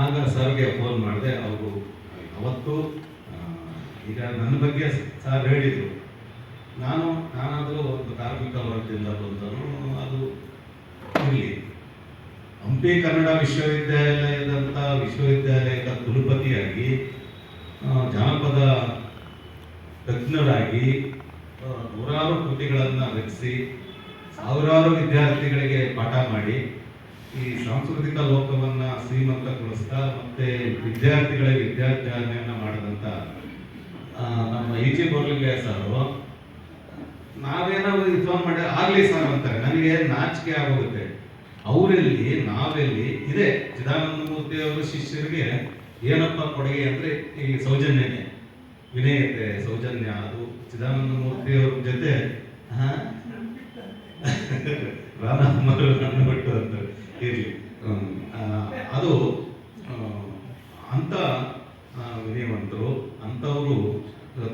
ಆಗ ಸರ್ಗೆ ಫೋನ್ ಮಾಡಿದೆ. ಅವರು ಅವತ್ತು ಈಗ ನನ್ನ ಬಗ್ಗೆ ಸರ್ ಹೇಳಿದರು, ನಾನಾದರೂ ಒಂದು ಕಾರ್ಮಿಕ ವರ್ಗದಿಂದ ಬಂದನು. ಅದು ಇಲ್ಲಿ ಹಂಪಿ ಕನ್ನಡ ವಿಶ್ವವಿದ್ಯಾಲಯದ ಕುಲಪತಿಯಾಗಿ, ಜಾನಪದ ತಜ್ಞರಾಗಿ ನೂರಾರು ಕೃತಿಗಳನ್ನು ರಚಿಸಿ ಸಾವಿರಾರು ವಿದ್ಯಾರ್ಥಿಗಳಿಗೆ ಪಾಠ ಮಾಡಿ ಈ ಸಾಂಸ್ಕೃತಿಕ ಲೋಕವನ್ನು ಶ್ರೀಮಂತಗೊಳಿಸ್ತಾ ಮತ್ತೆ ವಿದ್ಯಾರ್ಥಿಗಳಿಗೆ ವಿದ್ಯಾರ್ಜನೆಯನ್ನು ಮಾಡಿದಂಥ ನಮ್ಮ ಈಚೆ ಬೋರ್ಲಿಂಗಯ್ಯ ಸಾರು ನಾವೇನಾದ್ರು ಫೋನ್ ಮಾಡಿ ಆಗಲಿ ಸರ್ ಅಂತಾರೆ. ನನಗೆ ನಾಚಿಕೆ ಆಗೋಗುತ್ತೆ. ಅವರಲ್ಲಿ ನಾವೆಲ್ಲಿ ಇದೆ. ಚಿದಾನಂದ ಮೂರ್ತಿ ಅವರ ಶಿಷ್ಯರಿಗೆ ಏನಪ್ಪ ಕೊಡುಗೆ ಅಂದರೆ ಈ ಸೌಜನ್ಯನೇ, ವಿನಯತೆ, ಸೌಜನ್ಯ. ಅದು ಚಿದಾನಂದ ಮೂರ್ತಿ ಅವ್ರ ಜೊತೆ ರಾಮರು ನನ್ನ ಬಿಟ್ಟು ಅಂತ ಇರಲಿ, ಅದು ಅಂಥ ವಿನಯವಂತರು. ಅಂಥವರು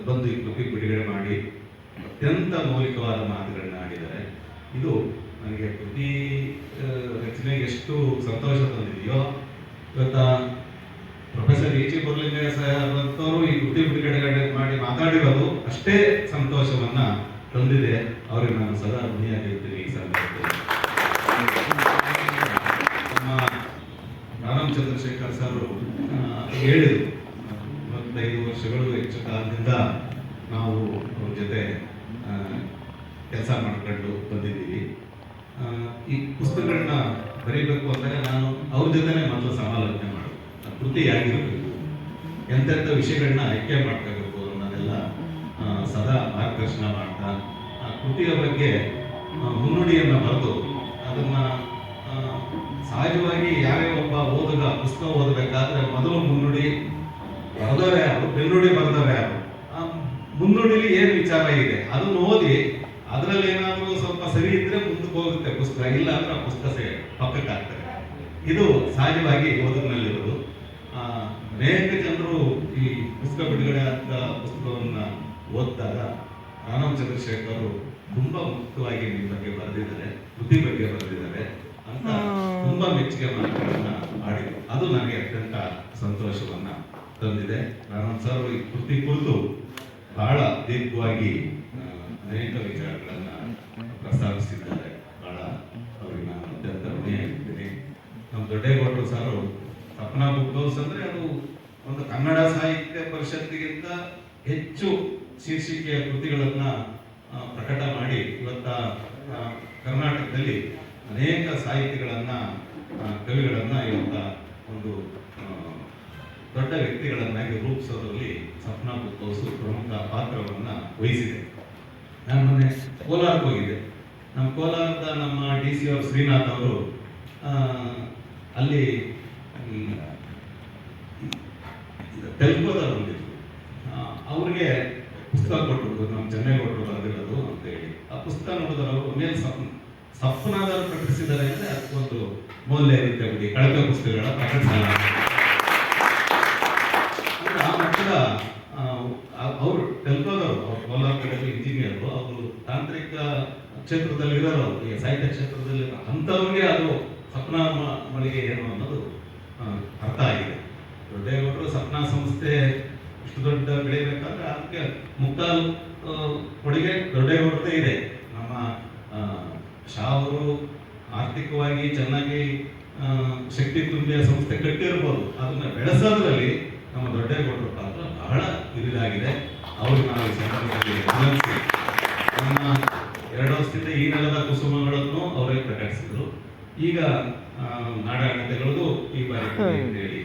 ಬಂದು ಈ ಕೃತಿ ಬಿಡುಗಡೆ ಮಾಡಿ ಅತ್ಯಂತ ಮೌಲಿಕವಾದ ಮಾತುಗಳನ್ನ ಆಡಿದ್ದಾರೆ. ಇದು ನನಗೆ ಕೃತಿ ರಚನೆಗೆ ಎಷ್ಟು ಸಂತೋಷ ತಂದಿದೆಯೋ, ಇವತ್ತ ಪ್ರೊಫೆಸರ್ ಈಚೆ ಬೋರ್ಲಿಂಗಯ್ಯ ಸಾಹೇಬ್ ಅಂತವರು ಈ ಕೃತಿ ಬಿಡುಗಡೆ ಮಾಡಿ ಮಾತಾಡಿರೋದು ಅಷ್ಟೇ ಸಂತೋಷವನ್ನ ತಂದಿದೆ. ಅವರಿಗೆ ನಾನು ಸದಾ ಋಣಿಯಾಗಿರ್ತೀನಿ. ಈ ಸಂದರ್ಭದಲ್ಲಿ ನಮ್ಮ ರಾಮ್ ಚಂದ್ರಶೇಖರ್ ಸರ್ ಹೇಳಿದರು, 25 ವರ್ಷಗಳು ಹೆಚ್ಚು ಕಾಲದಿಂದ ನಾವು ಅವ್ರ ಜೊತೆ ಕೆಲಸ ಮಾಡ್ಕೊಂಡು ಬಂದಿದ್ದೀವಿ. ಈ ಪುಸ್ತಕಗಳನ್ನ ಬರೀಬೇಕು ಅಂದಾಗ ನಾನು ಅವ್ರ ಜೊತೆನೇ ಮೊದಲು ಸಮಾಲೋಚನೆ ಮಾಡೋದು. ಕೃತಿ ಆಗಿರಬೇಕು, ಎಂತೆಂಥ ವಿಷಯಗಳನ್ನ ಆಯ್ಕೆ ಮಾಡ್ಕೋಬೇಕು ಅನ್ನೋದೆಲ್ಲ ಸದಾ ಮಾರ್ಗದರ್ಶನ ಮಾಡ್ತಾ ಆ ಕೃತಿಯ ಬಗ್ಗೆ ಮುನ್ನುಡಿಯನ್ನು ಬರೆದು ಅದನ್ನು ಸಹಜವಾಗಿ ಯಾರೇ ಒಬ್ಬ ಓದುಗ ಪುಸ್ತಕ ಓದಬೇಕಾದ್ರೆ ಮೊದಲು ಮುನ್ನುಡಿ ಬರೆದವರೇ ಯಾರು, ಬೆನ್ನುಡಿ ಬರೆದವರೇ ಯಾರು, ಮುನ್ನುಡಿಲಿ ಏನು ವಿಚಾರ ಇದೆ ಅದನ್ನು ಓದಿ ಅದರಲ್ಲಿ ಏನಾದರೂ ಸ್ವಲ್ಪ ಸರಿ ಇದ್ರೆ ಮುಂದಕ್ಕೆ ಹೋಗುತ್ತೆ ಪುಸ್ತಕ, ಇಲ್ಲ ಅಂದ್ರೆ ಆ ಪುಸ್ತಕ ಪಕ್ಕಕ್ಕೆ ಆಗ್ತದೆ. ಇದು ಸಹಜವಾಗಿ ಓದಿನಲ್ಲಿರೋದು. ಅನೇಕ ಜನರು ಈ ಪುಸ್ತಕ ಬಿಡುಗಡೆ ಆದ ಪುಸ್ತಕವನ್ನು ಓದಿದಾಗ ರಾಮ್ ಚಂದ್ರಶೇಖರ್ ತುಂಬಾ ಮುಕ್ತವಾಗಿ ನಿಮ್ಮ ಬಗ್ಗೆ ಬರೆದಿದ್ದಾರೆ, ಕೃತಿ ಬಗ್ಗೆ ಬರೆದಿದ್ದಾರೆ ಅಂತ ತುಂಬಾ ಮೆಚ್ಚುಗೆ ಮಾತುಗಳನ್ನ ಮಾಡಿದ್ರು. ಅದು ನನಗೆ ಅತ್ಯಂತ ಸಂತೋಷವನ್ನ ತಂದಿದೆ. ರಾಮ್ ಸರ್ ಈ ಕೃತಿ ಕುರಿತು ಬಹಳ ದೀರ್ಘವಾಗಿ ಅನೇಕ ವಿಚಾರಗಳನ್ನ ಪ್ರಸ್ತಾಪಿಸಿದ್ದಾರೆ. ಬಹಳ ಅವರಿಗೆ ನಾನು ಅತ್ಯಂತ ಋಣಿಯಾಗಿದ್ದೀನಿ. ನಮ್ಮ ದೊಡ್ಡೇಗೌಡರು ಸರ್ ಸಪ್ನಾ ಬುಕ್ ಹೌಸ್ ಅಂದ್ರೆ ಅದು ಒಂದು ಕನ್ನಡ ಸಾಹಿತ್ಯ ಪರಿಷತ್ತಿಗಿಂತ ಹೆಚ್ಚು ಶೀರ್ಷಿಕೆಯ ಕೃತಿಗಳನ್ನ ಪ್ರಕಟ ಮಾಡಿ ಇವತ್ತ ಕರ್ನಾಟಕದಲ್ಲಿ ಅನೇಕ ಸಾಹಿತಿಗಳನ್ನ, ಕವಿಗಳನ್ನ ಇವತ್ತ ಒಂದು ದೊಡ್ಡ ವ್ಯಕ್ತಿಗಳನ್ನಾಗಿ ರೂಪಿಸೋದ್ರಲ್ಲಿ ಸಪ್ನಾ ಬುಕ್ ಹೌಸ್ ಪ್ರಮುಖ ಪಾತ್ರವನ್ನ ವಹಿಸಿದೆ. ನಾನು ಮೊನ್ನೆ ಕೋಲಾರಕ್ಕೆ ಹೋಗಿದ್ದೆ. ನಮ್ಮ ಕೋಲಾರದ ನಮ್ಮ DC ಅವರು ಶ್ರೀನಾಥ್ ಅವರು ಅಲ್ಲಿ ತೆಲುಗುದವ್ರು ಬಂದಿದ್ರು. ಅವ್ರಿಗೆ ಪುಸ್ತಕ ಕೊಟ್ಟರು, ನಮ್ಮ ಚೆನ್ನೈಗೌಡರು ಬರೆದಿರೋದು ಅಂತ ಹೇಳಿ. ಆ ಪುಸ್ತಕ ನೋಡಿದ್ರೆ ಅವರು ಮೇಲೆ ಸಪ್ನಾದವರು ಪ್ರಕಟಿಸಿದ್ದಾರೆ ಅಂದರೆ ಅದಕ್ಕೊಂದು ಮೌಲ್ಯ ಇರುತ್ತೆ ಬಿಡಿ. ಕಳಪೆ ಪುಸ್ತಕಗಳ ಪ್ರಕಟಿಸಲ್ಲ. ಆ ಮಟ್ಟದ ಅವರು ತೆಲುಗುದವರು, ಅವ್ರು ಕೋಲಾರ ಕಡೆಯಲ್ಲಿ ಇಂಜಿನಿಯರು, ಅವರು ತಾಂತ್ರಿಕ ಕ್ಷೇತ್ರದಲ್ಲಿ ಇರೋರು, ಈ ಸಾಹಿತ್ಯ ಕ್ಷೇತ್ರದಲ್ಲಿ ಅಂಥವ್ರಿಗೆ ಅದು ಸಪ್ನಾ ಮಳಿಗೆ ಏನು ಅನ್ನೋದು ಅರ್ಥ ಆಗಿದೆ. ದೊಡ್ಡೇಗೌಡರು ಸಪ್ನಾ ಸಂಸ್ಥೆ ಇಷ್ಟು ದೊಡ್ಡ ಬೆಳಿಬೇಕಾದ್ರೆ ಅದಕ್ಕೆ ಮುಕ್ಕಾಲು ಕೊಡುಗೆ ದೊಡ್ಡೇಗೌಡರದೇ ಇದೆ. ನಮ್ಮ ಶಾ ಅವರು ಆರ್ಥಿಕವಾಗಿ ಚೆನ್ನಾಗಿ ಶಕ್ತಿ ತುಂಬಿಯ ಸಂಸ್ಥೆ ಕಟ್ಟಿರ್ಬೋದು, ಅದನ್ನ ಬೆಳೆಸೋದ್ರಲ್ಲಿ ನಮ್ಮ ದೊಡ್ಡೇಗೌಡರ ಪಾತ್ರ ಬಹಳ ಹಿರಿದಾಗಿದೆ. ಅವರು ನಾವು ಈ ಸಂದರ್ಭದಲ್ಲಿ ಗಮನಿಸಿ ನಮ್ಮ 2 ವರ್ಷದಿಂದ ಈ ನೆಲದ ಕುಸುಮಗಳನ್ನು ಅವರೇ ಪ್ರಕಟಿಸಿದ್ರು. ಈಗ ನಾಡಗಣತೆಗಳದು ಈ ಬಾರಿ ಹೇಳಿ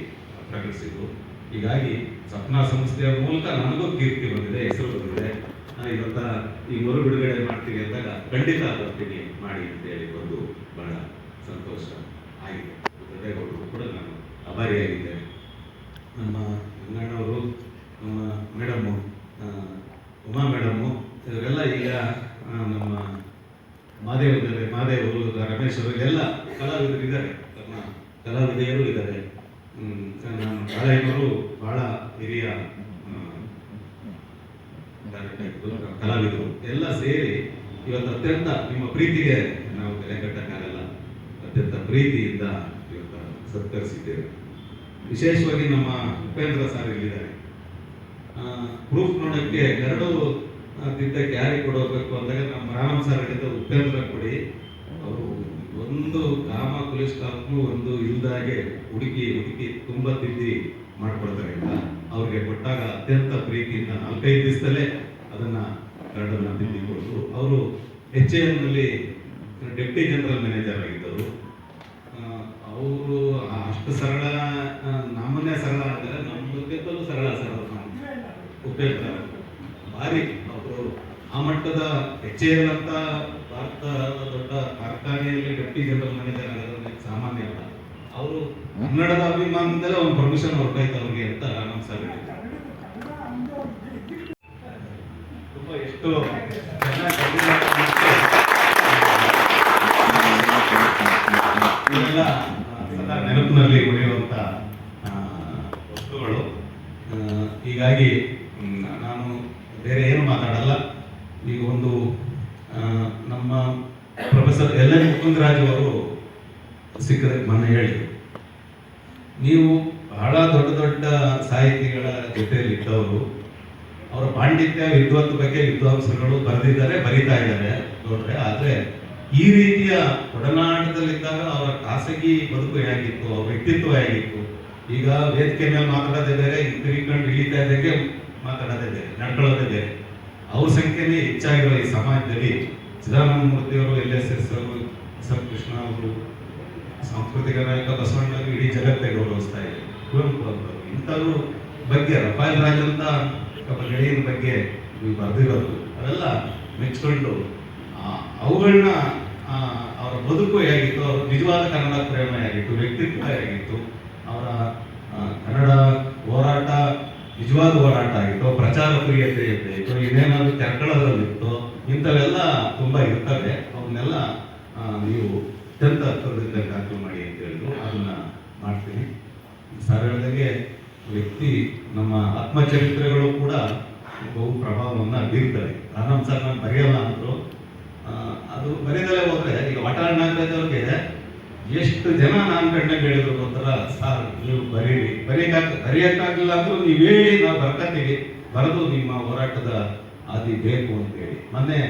ಪ್ರಕಟಿಸಿದ್ರು. ಹೀಗಾಗಿ ಸಪ್ನಾ ಸಂಸ್ಥೆಯ ಮೂಲಕ ನನಗೂ ಕೀರ್ತಿ ಬಂದಿದೆ, ಹೆಸರು ಬಂದಿದೆ. ಇವತ್ತ ಈ ಮರು ಬಿಡುಗಡೆ ಮಾಡ್ತೀವಿ ಅಂದಾಗ ಖಂಡಿತ ಬರ್ತೀನಿ ಮಾಡಿ ಅಂತ ಹೇಳಿ ಒಂದು ಬಹಳ ಸಂತೋಷ ಆಗಿದೆ. ದೊಡ್ಡೇಗೌಡರು ಕೂಡ ನಾನು ಆಭಾರಿಯಾಗಿದ್ದೇನೆ. ನಮ್ಮ ಗಂಗಣ್ಣವರು, ನಮ್ಮ ಮೇಡಮ್ಮು, ಉಮಾ ಮೇಡಮ್ಮು, ಇವರೆಲ್ಲ ಈಗ ನಮ್ಮ ಮಾದೇವರು, ರಮೇಶ್ ಅವರು ಎಲ್ಲ ಕಲಾವಿದರು ಇದ್ದಾರೆ, ನಮ್ಮ ಕಲಾವಿದೆಯರು ಇದ್ದಾರೆ. ನಮ್ಮ ಕಾಲೇಜವರು ಬಹಳ ಹಿರಿಯ ಕಲಾವಿದರು ಎಲ್ಲ ಸೇರಿ ಇವತ್ತು ಅತ್ಯಂತ ನಿಮ್ಮ ಪ್ರೀತಿಗೆ ನಾವು ಬೆಲೆ ಕಟ್ಟಕ್ಕಾಗಲ್ಲ, ಅತ್ಯಂತ ಪ್ರೀತಿಯಿಂದ ಇವತ್ತು ಸತ್ಕರಿಸಿದ್ದೇವೆ. ವಿಶೇಷವಾಗಿ ನಮ್ಮ ಉಪೇಂದ್ರ ಸರ್ ಇಲ್ಲಿದ್ದಾರೆ. ಪ್ರೂಫ್ ನೋಡೋಕ್ಕೆ ಎರಡು ತಿದ್ದಕ್ಕೆ ಯಾರಿಗೆ ಕೊಡಬೇಕು ಅಂದಾಗ ನಮ್ಮ ರಾಮ ಸರ್ ಹೇಳಿದ ಉಪೇಂದ್ರ ಕೊಡಿ, ಅವರು ಒಂದು ಕಾಮ ಕುಲಿಸ್ತಾನು ಒಂದು ಇಲ್ದಾಗೆ ಹುಡುಕಿ ತುಂಬ ತಿದ್ದಿ ಮಾಡ್ಕೊಳ್ತಾರೆ ಅಂತ ಅವ್ರಿಗೆ ಕೊಟ್ಟಾಗ ಅತ್ಯಂತ ಪ್ರೀತಿಯಿಂದ 4-5 ದಿವಸದಲ್ಲೇ ಅದನ್ನ ಎರಡನ್ನ ತಿದ್ದಿ ಕೊಟ್ಟು ಅವರು HAL ಡೆಪ್ಟಿ ಜನರಲ್ ಮ್ಯಾನೇಜರ್ ಆಗಿದ್ದರು. ಅವರು ಅಷ್ಟು ಸರಳ, ನಮ್ಮನ್ನೇ ಸರಳ ಅಂದರೆ ನಮ್ಮಕ್ಕಿಂತಲೂ ಸರಳ ಉಪೇಂದ್ರ ಭಾರಿ ಅವರು ಆ ಮಟ್ಟದ HAL ಅಂತ ಭಾರತದ ದೊಡ್ಡ ಕಾರ್ಖಾನೆಯಲ್ಲಿ ಡೆಪ್ಟಿ ಜನರಲ್ ಮ್ಯಾನೇಜರ್ ಆಗೋದು ಸಾಮಾನ್ಯ ಅಲ್ಲ. ಅವರು ಕನ್ನಡದ ಅಭಿಮಾನದಲ್ಲೇ ಒಂದು ಪರ್ಮಿಷನ್ ಹೊರಟಾಯ್ತು ಅವ್ರಿಗೆ ಅಂತ ನಮ್ಮ ಸರ್ ತುಂಬಾ ಎಷ್ಟು ಇವೆಲ್ಲ ಸದಾ ನೆನಪಿನಲ್ಲಿ ಉಳಿಯುವಂತ ವಸ್ತುಗಳು. ಹೀಗಾಗಿ ನಾನು ಬೇರೆ ಏನು ಮಾತಾಡಲ್ಲ. ಈಗ ಒಂದು ನಮ್ಮ ಪ್ರೊಫೆಸರ್ LN ಮುಕುಂದರಾಜ್ ಅವರು ಸಿಕ್ಕರೆ ಮೊನ್ನೆ ಹೇಳಿ, ನೀವು ಬಹಳ ದೊಡ್ಡ ದೊಡ್ಡ ಸಾಹಿತಿಗಳ ಜೊತೆಯಲ್ಲಿ ಇದ್ದವರು, ಅವರ ಪಾಂಡಿತ್ಯ ವಿದ್ವತ್ ಬಗ್ಗೆ ವಿದ್ವಾಂಸಗಳು ಬರೆದಿದ್ದಾರೆ, ಬರೀತಾ ಇದ್ದಾರೆ ನೋಡ್ರೆ. ಆದರೆ ಈ ರೀತಿಯ ಒಡನಾಟದಲ್ಲಿದ್ದಾಗ ಅವರ ಖಾಸಗಿ ಬದುಕು ಹೇಗಿತ್ತು, ಅವ್ರ ವ್ಯಕ್ತಿತ್ವ ಹೇಗಿತ್ತು. ಈಗ ವೇದಿಕೆ ಮೇಲೆ ಮಾತಾಡೋದೇ ಬೇರೆ, ತಿರುಗಿಕೊಂಡು ಇಳಿತಾ ಇದ್ದಾಗೆ ಮಾತಾಡೋದೇ ಬೇರೆ, ನಡ್ಕೊಳ್ಳೋದೇ ಬೇರೆ. ಅವ್ರ ಸಂಖ್ಯೆನೇ ಹೆಚ್ಚಾಗಿರೋ ಈ ಸಮಾಜದಲ್ಲಿ ಚಿದಾನಂದ ಮೂರ್ತಿಯವರು, LSS ಅವರು, ಎಸ್ ಕೃಷ್ಣ ಅವರು, ಸಾಂಸ್ಕೃತಿಕ ನಾಯಕ ಬಸವಣ್ಣವರು ಇಡೀ ಜಗತ್ತೇ ಗೌರವಿಸ್ತಾ ಇದೆ. ಕುವೆಂಪು ಅವರು ಇಂಥವ್ರ ಬಗ್ಗೆ, ರಫಾಯಲ್ ರಾಜ್ ಅಂತ ಗೆಳೆಯನ ಬಗ್ಗೆ ನೀವು ಬರೆದಿರೋದು ಅವೆಲ್ಲ ಮೆಚ್ಕೊಂಡು ಅವುಗಳನ್ನ ಅವರ ಬದುಕು ಹೇಗಿತ್ತು, ಅವ್ರ ನಿಜವಾದ ಕನ್ನಡ ಪ್ರೇಮ ಹೇಗಿತ್ತು, ವ್ಯಕ್ತಿತ್ವ ಹೇಗಿತ್ತು, ಅವರ ಕನ್ನಡ ಹೋರಾಟ ನಿಜವಾದ ಹೋರಾಟ ಆಗಿತ್ತು, ಪ್ರಚಾರ ಪ್ರಿಯತೆ ಇತ್ತು, ಇನ್ನೇನಾದ್ರು ಕೆರ್ಕೊಳ್ಳೋದ್ರಲ್ಲಿತ್ತು, ಇಂಥವೆಲ್ಲ ತುಂಬ ಇರ್ತವೆ. ಅವನ್ನೆಲ್ಲ ನೀವು ಅತ್ಯಂತ ಅರ್ಥದಿಂದ ದಾಖಲು ಮಾಡಿ ಅಂತ ಹೇಳಿದ್ರು. ಅದನ್ನ ಮಾಡ್ತೀನಿ. ಸರ್ ಹೇಳಿದಾಗೆ ವ್ಯಕ್ತಿ ನಮ್ಮ ಆತ್ಮಚರಿತ್ರೆಗಳು ಕೂಡ ಬಹು ಪ್ರಭಾವವನ್ನು ಬೀರ್ತವೆ. ಆನಂದ್ ಸರ್ ನಾನು ಬರೆಯಲ್ಲ ಅಂದರು, ಅದು ಬರೆದಲ್ಲೇ ಹೋದ್ರೆ ಈಗ ವಾಟಾಳ್ ನಾಗರಾಜ್ ಅವ್ರಿಗೆ ಎಷ್ಟು ಜನ ನಾನು ಕಣ್ಣಾಗ ಹೇಳಿದ್ರು ಒಂಥರ, ಸರ್ ನೀವು ಬರೀರಿ, ಬರೆಯಕ್ಕಾಗಲಿಲ್ಲ ಅಂದ್ರೂ ನೀವು ಹೇಳಿ, ನಾವು ಬರ್ಕತ್ತೀವಿ, ಬರೆದು ನಿಮ್ಮ ಹೋರಾಟದ ಹಾದಿ ಬೇಕು ಅಂತೇಳಿ ಮೊನ್ನೆ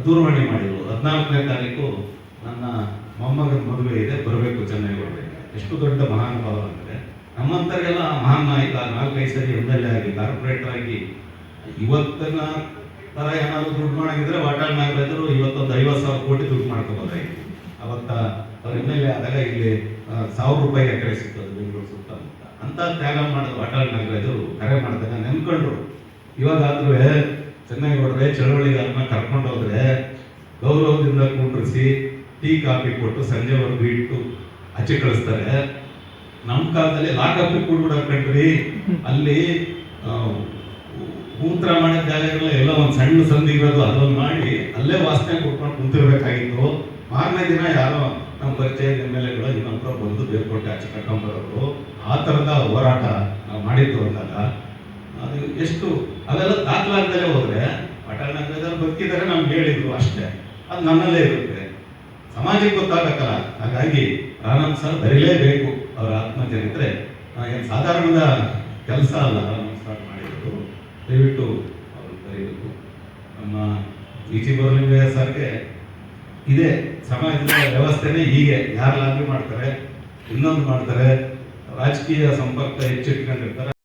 ದೂರವಾಣಿ ಮಾಡಿದ್ರು. 14ನೇ ತಾರೀಕು ನನ್ನ ಮೊಮ್ಮಗನ ಮದುವೆ ಇದೆ, ಬರಬೇಕು ಚೆನ್ನೈ ಬರಬೇಕು. ಎಷ್ಟು ದೊಡ್ಡ ಮಹಾನುಭಾವ ಅಂದರೆ ನಮ್ಮಂಥವ್ರಿಗೆಲ್ಲ ಮಹಾನ್ ನಾಯಕ, 4-5 ಸರಿ MLA ಆಗಿ, ಕಾರ್ಪೊರೇಟರ್ ಆಗಿ, ಇವತ್ತಿನ ಥರ ಏನಾದ್ರು ದುಡ್ಡು ಮಾಡಾಗಿದ್ರೆ ವಾಟಾಳ್ ನಾಗರಾಜರು ಇವತ್ತೊಂದು 50,000 ಕೋಟಿ ದುಡ್ಡು ಮಾಡ್ಕೋಬೋದಾಗಿತ್ತು. ಅವತ್ತ ಅವ್ರ MLA ಆದಾಗ ಇಲ್ಲಿ 1,000 ರೂಪಾಯಿ ಎಕರೆ ಸಿಗ್ತದೆ ಬೆಂಗಳೂರು ಸುತ್ತಮುತ್ತ. ಅಂತ ತ್ಯಾಗ ಮಾಡಿದ ವಾಟಾಳ್ ನಾಗರಾಜರು ಕರೆ ಮಾಡಿದಾಗ ನೆನ್ಕೊಂಡ್ರು. ಇವಾಗಾದ್ರೂ ಚೆನ್ನೈಗೌಡ್ರೆ ಚಳವಳಿಗಾರನ್ನ ಕರ್ಕೊಂಡು ಹೋದ್ರೆ ಗೌರವದಿಂದ ಕುಂಡ್ರಿಸಿ ಟೀ ಕಾಫಿ ಕೊಟ್ಟು ಸಂಜೆವರೆಗೂ ಇಟ್ಟು ಆಚೆ ಕಳಿಸ್ತಾರೆ. ನಮ್ಮ ಕಾಲದಲ್ಲಿ ಲಾಕಪ್ಪಿ ಕೂಡ್ಬಿಡಕಂಡ್ರಿ, ಅಲ್ಲಿ ಮೂತ್ರ ಮಾಡಿದ ಜಾಗಗಳ ಎಲ್ಲ ಒಂದು ಸಣ್ಣ ಸಂಧಿ ಇರೋದು, ಅದೊಂದು ಮಾಡಿ ಅಲ್ಲೇ ವಾಸನೆ ಕೊಟ್ಕೊಂಡು ಕುಂತಿರ್ಬೇಕಾಗಿತ್ತು. ಮಾರನೇ ದಿನ ಯಾರೋ ನಮ್ಮ ಪರಿಚಯದ MLAಗಳು ಇನ್ನೊಬ್ಬರು ಬಂದು ಬೇರ್ಕೊಟ್ಟು ಆಚೆ ಕರ್ಕೊಂಡ್ಬರೋರು. ಆ ಥರದ ಹೋರಾಟ ನಾವು ಮಾಡಿದ್ದು ಅಂದಾಗ ಅದು ಎಷ್ಟು ಅವೆಲ್ಲ ದಾಖಲಾಗ್ದಲೇ ಹೋದ್ರೆ ವಾಟಾಳ್ ನಾಗರಾಜ್ ಬದುಕಿದ್ದಾರೆ ನಮ್ಗೆ ಹೇಳಿದ್ರು ಅಷ್ಟೇ, ಅದು ನನ್ನಲ್ಲೇ ಇರುತ್ತೆ, ಸಮಾಜಕ್ಕೆ ಗೊತ್ತಾಗಬೇಕಲ್ಲ. ಹಾಗಾಗಿ ಆನಂದ್ ಸರ್ ಬರೀಲೇಬೇಕು. ಅವರ ಆತ್ಮಚರಿತ್ರೆ ಏನು ಸಾಧಾರಣದ ಕೆಲಸ ಅಲ್ಲ. ಆನಂದ್ ಸರ್ ಮಾಡಿರೋದು ದಯವಿಟ್ಟು ಅವರು ಬರೀಬೇಕು. ನಮ್ಮ EG ಬೋರ್ಲಿಂಗಯ್ಯ ಸರ್ಗೆ ಇದೇ ಸಮಾಜದ ವ್ಯವಸ್ಥೆನೇ ಹೀಗೆ, ಯಾರು ಲಾಬಿ ಮಾಡ್ತಾರೆ, ಇನ್ನೊಂದು ಮಾಡ್ತಾರೆ, ರಾಜಕೀಯ ಸಂಪರ್ಕ ಹೆಚ್ಚಿಟ್ಕೊಂಡಿರ್ತಾರೆ.